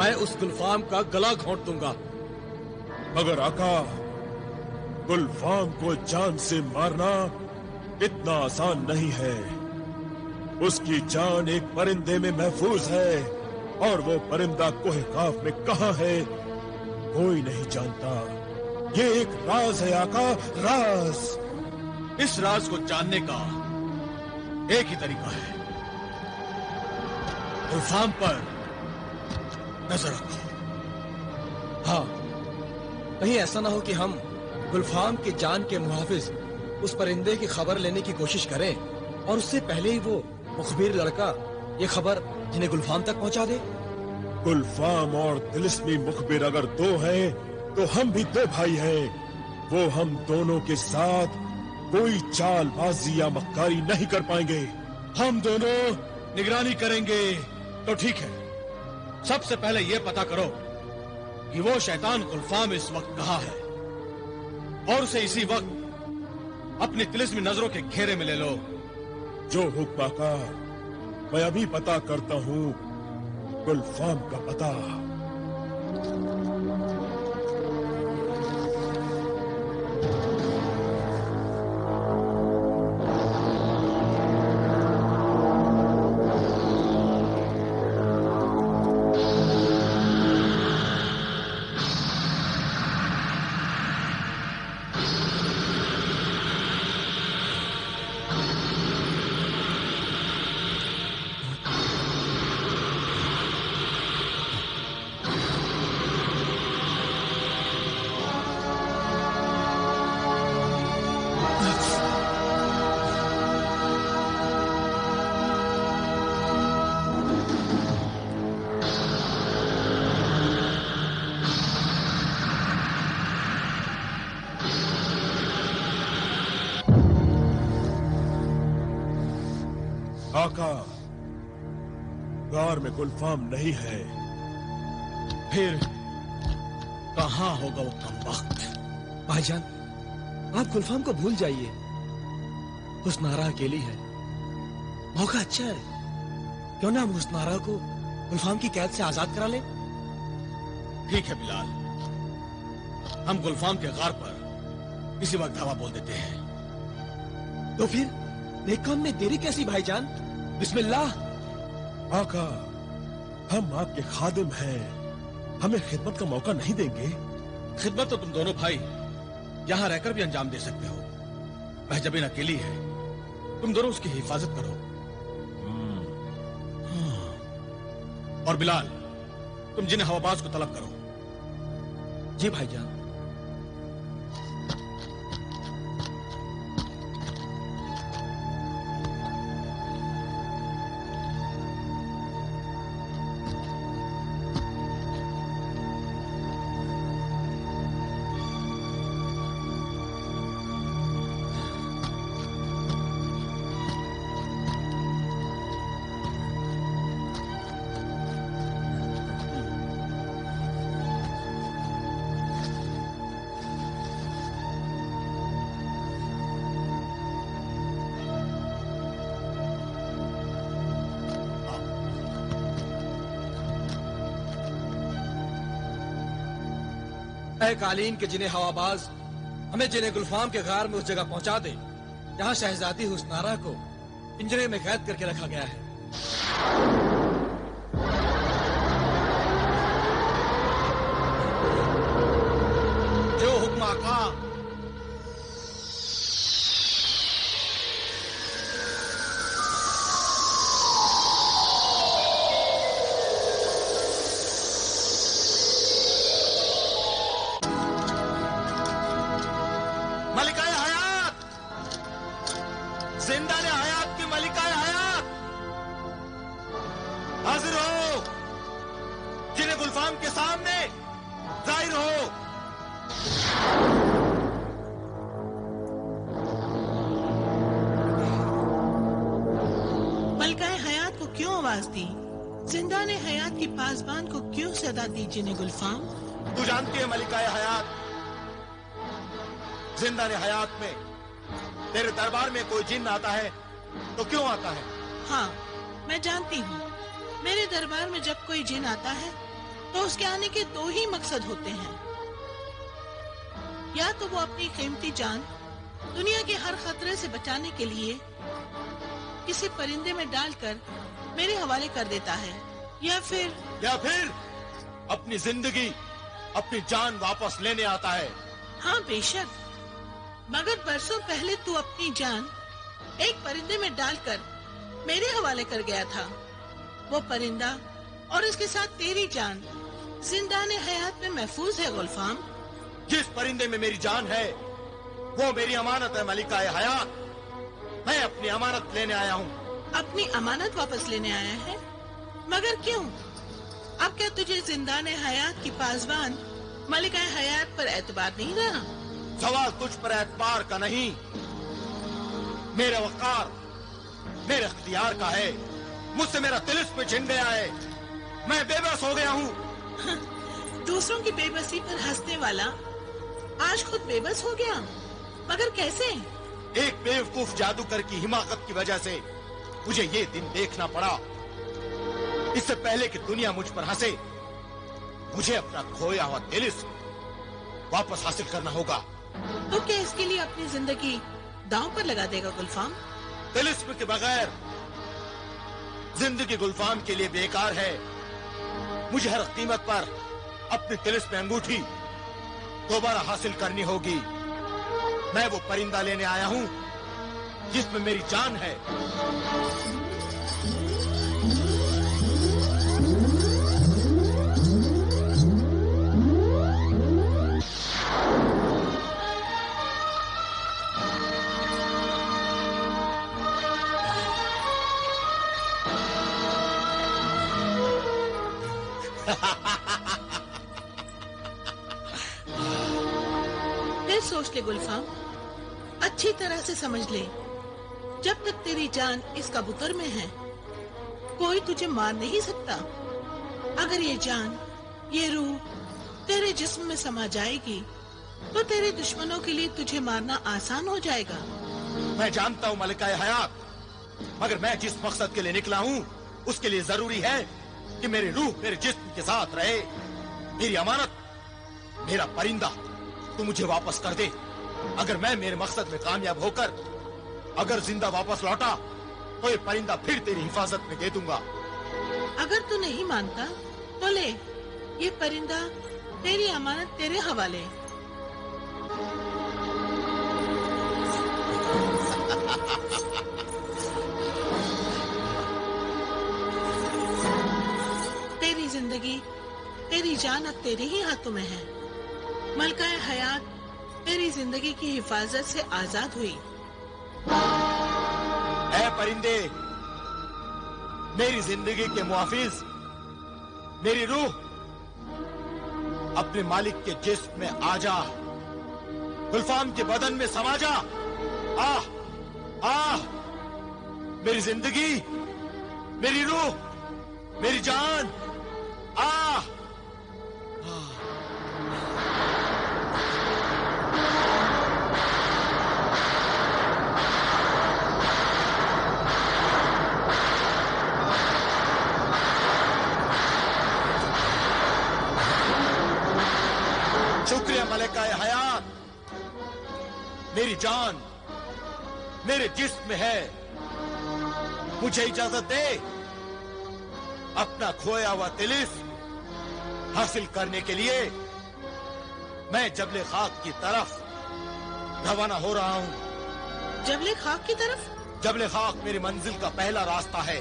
मैं उस गुलफाम का गला घोंट दूंगा। मगर आका, गुलफाम को जान से मारना इतना आसान नहीं है। उसकी जान एक परिंदे में महफूज है, और वो परिंदा कोहे काफ में कहां है कोई नहीं जानता। ये एक राज है आका, राज। इस राज को जानने का एक ही तरीका है, गुलफाम पर नजर रखो। हाँ, कहीं ऐसा ना हो कि हम गुलफाम की जान के मुहाफिज उस परिंदे की खबर लेने की कोशिश करें और उससे पहले ही वो मुखबिर लड़का ये खबर जिन्हें गुलफाम तक पहुंचा दे। गुलफाम और तिलिस्मी मुखबिर अगर दो हैं, तो हम भी दो भाई हैं। वो हम दोनों के साथ कोई चालबाजी या मक्कारी नहीं कर पाएंगे। हम दोनों निगरानी करेंगे। तो ठीक है, सबसे पहले ये पता करो कि वो शैतान गुलफाम इस वक्त कहाँ है, और उसे इसी वक्त अपनी तिलिस्मी नजरों के घेरे में ले लो। जो हुक्म आका, मैं अभी पता करता हूँ गुलफाम का पता। आका, गार में गुलफाम नहीं है। फिर कहां होगा वो कमबख्त? भाईजान, आप गुलफाम को भूल जाइए। हुस्नारा अकेली है, मौका अच्छा है। क्यों ना हम हुस्नारा को गुलफाम की कैद से आजाद करा ले? ठीक है बिलाल, हम गुलफाम के गार पर इसी वक्त धावा बोल देते हैं। तो फिर नेक काम में देरी कैसी भाईजान? बिस्मिल्लाह। आका, हम आपके खादिम हैं, हमें खिदमत का मौका नहीं देंगे? खिदमत तो तुम दोनों भाई यहां रहकर भी अंजाम दे सकते हो। महजबीन अकेली है, तुम दोनों उसकी हिफाजत करो। और बिलाल, तुम जिन्हें हवाबाज को तलब करो। जी भाईजान। कालीन के जिन्हें हवाबाज हमें जिन्हें गुलफाम के गार में उस जगह पहुंचा दे जहां शहजादी हुस्नारा को पिंजरे में कैद करके रखा गया है। जो हुक्म आका। जिंदाने हयात की पासबान को क्यों सदा दी जिन्हें गुलफाम? तू जानती है मलिकाए हयात, जिंदाने हयात में तेरे दरबार में कोई जिन्न आता है तो क्यों आता है? हाँ, मैं जानती हूँ। मेरे दरबार में जब कोई जिन आता है तो उसके आने के दो ही मकसद होते हैं। या तो वो अपनी कीमती जान दुनिया के हर खतरे से बचाने के लिए किसी परिंदे में डालकर मेरे हवाले कर देता है, या फिर अपनी जिंदगी, अपनी जान वापस लेने आता है। हाँ बेशक, मगर बरसों पहले तू अपनी जान एक परिंदे में डालकर मेरे हवाले कर गया था। वो परिंदा और उसके साथ तेरी जान जिंदाने हयात में महफूज है गुलफाम। जिस परिंदे में मेरी जान है वो मेरी अमानत है मलिका हयात। मैं अपनी अमानत लेने आया हूँ। अपनी अमानत वापस लेने आया है? मगर क्यों? अब क्या तुझे जिंदाने हयात की पासबान मलिका हयात पर एतबार नहीं रहा? सवाल तुझ पर एतबार का नहीं, मेरा वकार, मेरे इख्तियार का है। मुझसे मेरा तिलिस्म छिन गया है। मैं बेबस हो गया हूँ। दूसरों की बेबसी पर हंसने वाला आज खुद बेबस हो गया, मगर कैसे? एक बेवकूफ जादूगर की हिमाकत की वजह से मुझे ये दिन देखना पड़ा। इससे पहले कि दुनिया मुझ पर हंसे, मुझे अपना खोया हुआ तिलिस्म वापस हासिल करना होगा। तो क्या इसके लिए अपनी जिंदगी दांव पर लगा देगा गुलफाम? तिलिस्म के बगैर जिंदगी गुलफाम के लिए बेकार है। मुझे हर कीमत पर अपनी तिलिस्म अंगूठी दोबारा हासिल करनी होगी। मैं वो परिंदा लेने आया हूँ जिसमें मेरी जान है। फिर सोच ले गुलफाम, अच्छी तरह से समझ ले, जब तक तेरी जान इस कबूतर में है कोई तुझे मार नहीं सकता। अगर ये जान, ये रूह तेरे जिस्म में समा जाएगी तो तेरे दुश्मनों के लिए तुझे मारना आसान हो जाएगा। मैं जानता हूँ मलिका हयात, मगर मैं जिस मकसद के लिए निकला हूँ उसके लिए जरूरी है कि मेरी रूह मेरे जिस्म के साथ रहे। मेरी अमानत, मेरा परिंदा तू मुझे वापस कर दे। अगर मैं मेरे मकसद में कामयाब होकर अगर जिंदा वापस लौटा तो ये परिंदा फिर तेरी हिफाजत में दे दूंगा। अगर तू नहीं मानता तो ले, ये परिंदा तेरी अमानत तेरे हवाले। तेरी जिंदगी, तेरी जान अब तेरे ही हाथों में है। मलका हयात तेरी जिंदगी की हिफाजत से आजाद हुई। ऐ परिंदे, मेरी जिंदगी के मुहाफिज, मेरी रूह अपने मालिक के जिस्म में आ जा, गुलफाम के बदन में समा जा। आ मेरी जिंदगी, मेरी रूह, मेरी जान, आ शुक्रिया मलिका हयात, मेरी जान मेरे जिस्म में है। मुझे इजाजत दे अपना खोया हुआ तिलिस्म हासिल करने के लिए मैं जबले खाक की तरफ रवाना हो रहा हूँ। जबले खाक की तरफ? जबले खाक मेरी मंजिल का पहला रास्ता है।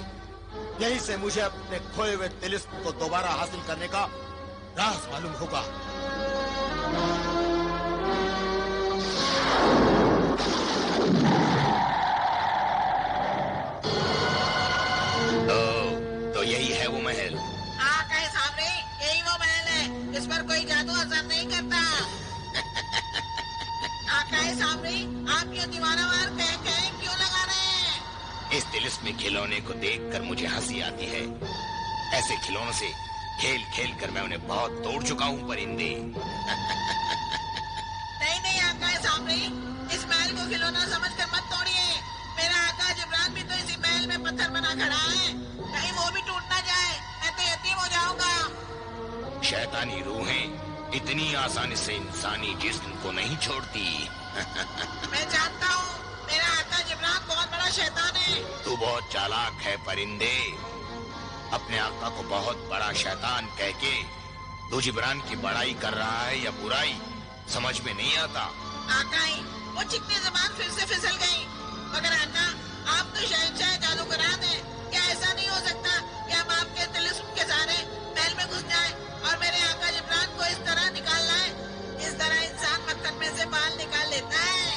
यहीं से मुझे अपने खोए हुए तिलिस्म को दोबारा हासिल करने का राज मालूम होगा। तो यही है वो महल। हाँ कहे सामने, यही वो महल है। इस पर कोई जादू असर नहीं करता। हाँ कहे सामने, आप ये दीवानावार कह क्यों लगा रहे हैं? इस तिलिस्मी खिलौने को देखकर मुझे हंसी आती है। ऐसे खिलौनों से खेल खेल कर मैं उन्हें बहुत तोड़ चुका हूँ परिंदे। नहीं आका है सामने, इस महल को खिलौना समझकर मत तोड़िए। मेरा आका जिब्रान भी तो इसी महल में पत्थर बना खड़ा है। कहीं वो भी टूट ना जाए, मैं तो यतीम हो जाऊंगा। शैतानी रूहें इतनी आसानी से इंसानी जिस्म को नहीं छोड़ती। मैं जानता हूँ मेरा आका जिब्रान बहुत बड़ा शैतान है। तू बहुत चालाक है परिंदे। अपने आका को बहुत बड़ा शैतान कह के तू जिब्रान की बड़ाई कर रहा है या बुराई, समझ में नहीं आता। आका ही वो चिकनी ज़बान फिर से फिसल गई। मगर आका, आप तो शहंशाह जादूगरान हैं। क्या ऐसा नहीं हो सकता कि हम आपके तिलिस्म के सहारे महल में घुस जाएं और मेरे आका जिब्रान को इस तरह निकाल लाएं? इस तरह इंसान मक्खन में से बाल निकाल लेता है।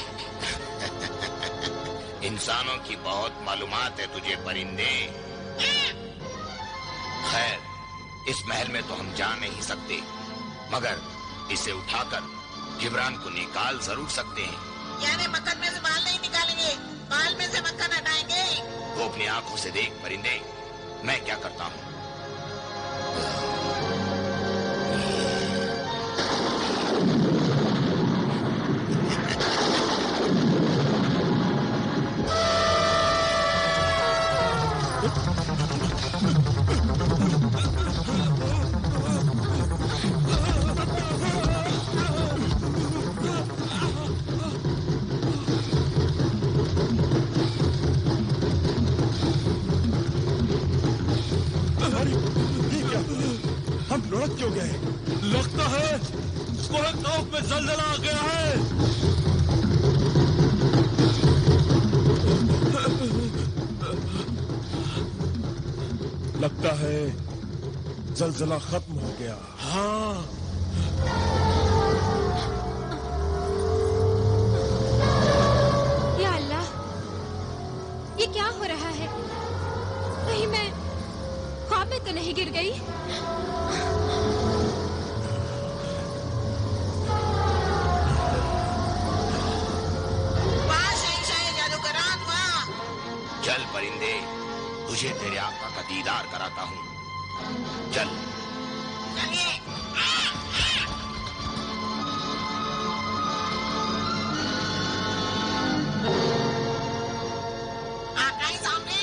इंसानों की बहुत मालूमात है तुझे परिंदे। खैर, इस महल में तो हम जा नहीं सकते, मगर इसे उठाकर जिब्रान को निकाल जरूर सकते हैं। यानी मक्खन में से बाल नहीं निकालेंगे, बाल में से मक्खन हटाएंगे। वो अपनी आंखों से देख परिंदे, मैं क्या करता हूँ। हम लुढ़क क्यों गए? लगता है कोई खौफ में जलजला आ गया है। लगता है जलजला खत्म हो गया। हाँ, या अल्लाह, ये क्या हो रहा है? कहीं मैं ख्वाब में तो नहीं गिर गई? वाह शहंशाह जादूगरान, वाह। चल परिंदे, तुझे तेरे आका का दीदार कराता हूँ। चल। चलिए। आका ही सामने।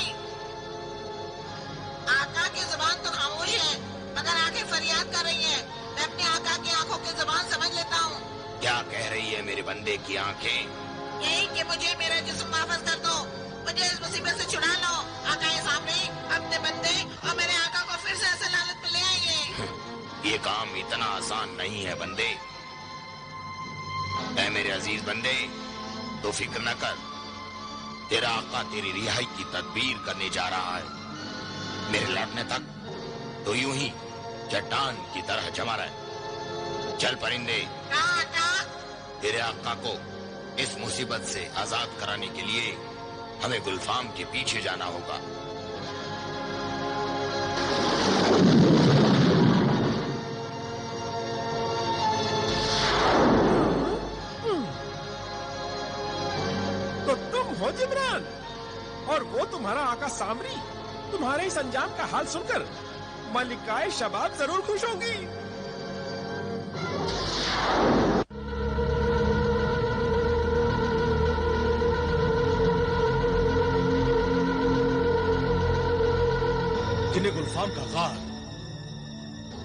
आका की जुबान तो खामोश है, मगर आंखें फरियाद कर रही हैं। मैं अपने आका की आंखों की जुबान समझ लेता हूँ। क्या कह रही है मेरे बंदे की आंखें? यही कि मुझे मेरा जिस्म वापस कर दो, मुझे इस मुसीबत से छुड़ा लो। आका ये सामने अपने बंदे और मेरे आका को फिर से असल हालत में ले आइए। ये काम इतना आसान नहीं है बंदे। ऐ मेरे अजीज बंदे, तो फिक्र न कर, तेरा आका तेरी रिहाई की तदबीर करने जा रहा है। मेरे लौटने तक तो यूं ही चट्टान की तरह जमा रहे। चल परिंदे, कहाँ आका? तेरे आका को इस मुसीबत से आजाद कराने के लिए हमें गुलफाम के पीछे जाना होगा। तो तुम हो जिब्रान, और वो तुम्हारा आका सामरी। तुम्हारे इस अंजाम का हाल सुनकर मलिकाए शबाब जरूर खुश होगी। जिन्हें गुलफाम का गार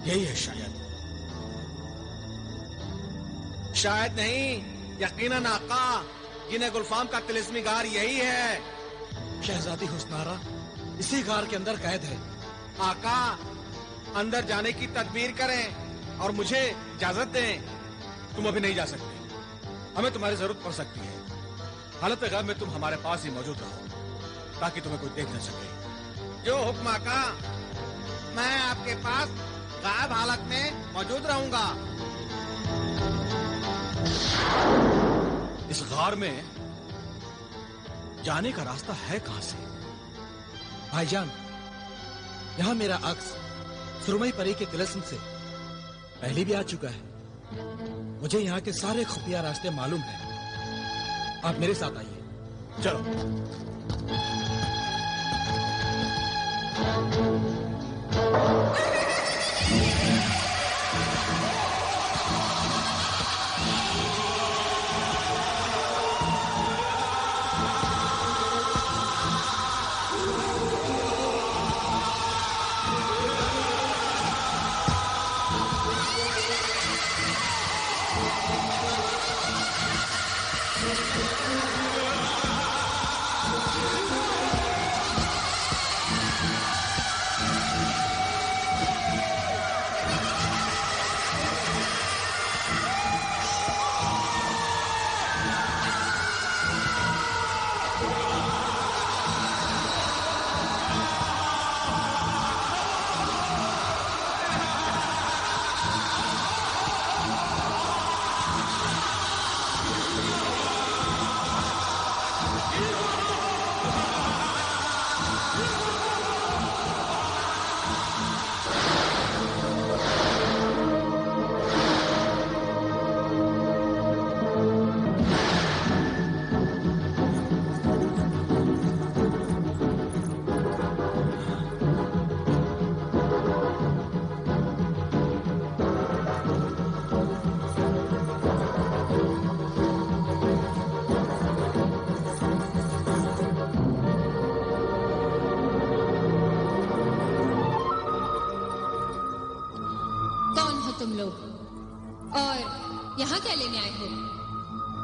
यही है शायद। शायद नहीं, यकीनन आका, जिन्हें गुलफाम का तिलिस्मी गार यही है। शहजादी हुस्नारा इसी गार के अंदर कैद है। आका, अंदर जाने की तदबीर करें और मुझे इजाजत दें। तुम अभी नहीं जा सकते, हमें तुम्हारी जरूरत पड़ सकती है। हालत गैब में तुम हमारे पास ही मौजूद रहो ताकि तुम्हें कोई देख न सके। जो हुक्म आका, मैं आपके पास गायब हालत में मौजूद रहूंगा। इस गार में जाने का रास्ता है कहां से? भाईजान, यहां मेरा अक्स सुरमई परी के तिलिस्म से पहले भी आ चुका है। मुझे यहाँ के सारे खुफिया रास्ते मालूम हैं। आप मेरे साथ आइए। चलो। यहाँ क्या लेने आए हो?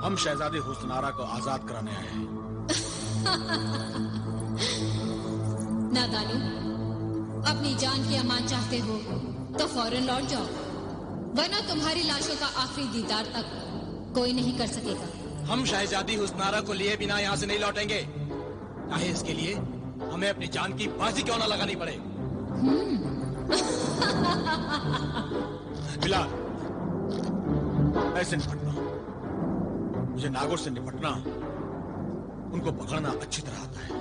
हम शहजादी हुस्नारा को आजाद कराने आए हैं। नादानो, अपनी जान की अमान चाहते हो तो फौरन लौट जाओ, वरना तुम्हारी लाशों का आखिरी दीदार तक कोई नहीं कर सकेगा। हम शहजादी हुस्नारा को लिए बिना यहाँ से नहीं लौटेंगे, चाहे इसके लिए हमें अपनी जान की बाजी क्यों ना लगानी पड़े। बिलाल, ऐसे निपटना, मुझे नागोर से निपटना, उनको पकड़ना अच्छी तरह आता है।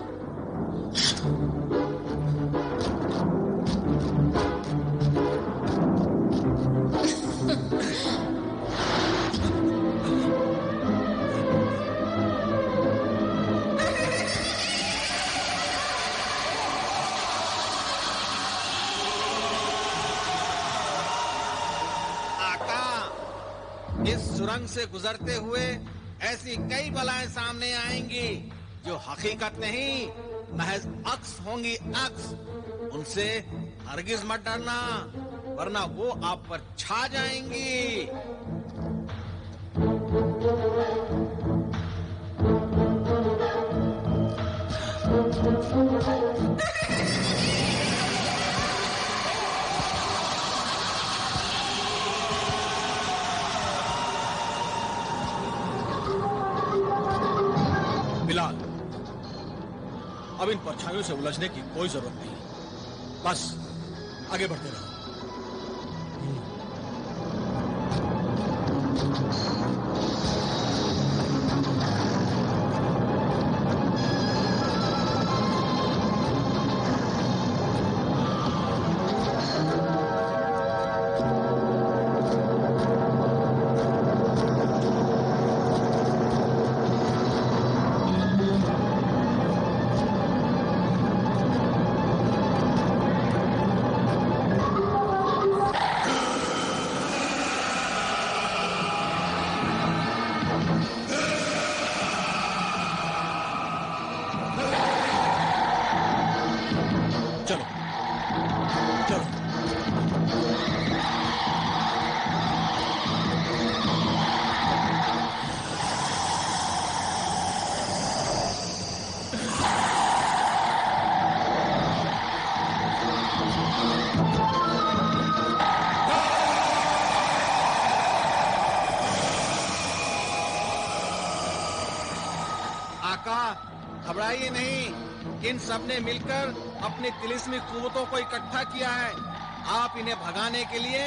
सुरंग से गुजरते हुए ऐसी कई बलाएं सामने आएंगी जो हकीकत नहीं, महज अक्स होंगी, अक्स। उनसे हरगिज मत डरना, वरना वो आप पर छा जाएंगी। बिलाल, अब इन परछाइयों से उलझने की कोई जरूरत नहीं, बस आगे बढ़ते रहो। घबराइए नहीं, इन सब ने मिलकर अपनी तिलिस्मी कुव्वतों को इकट्ठा किया है। आप इन्हें भगाने के लिए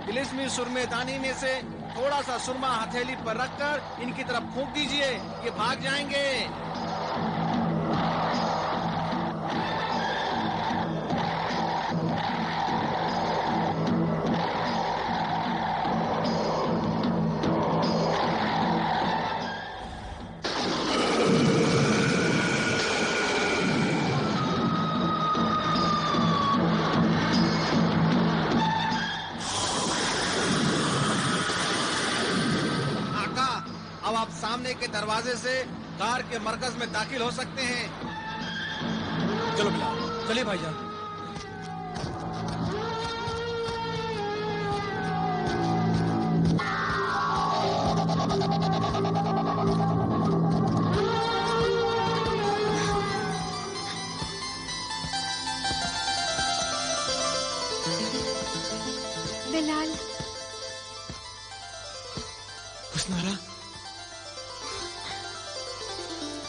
तिलिस्मी सुरमेदानी में से थोड़ा सा सुरमा हथेली पर रखकर इनकी तरफ फूंक दीजिए, ये भाग जाएंगे। सामने के दरवाजे से कार के मरकज में दाखिल हो सकते हैं। चलो बिलाल, चलिए भाईजान। दलाल। हुस्नारा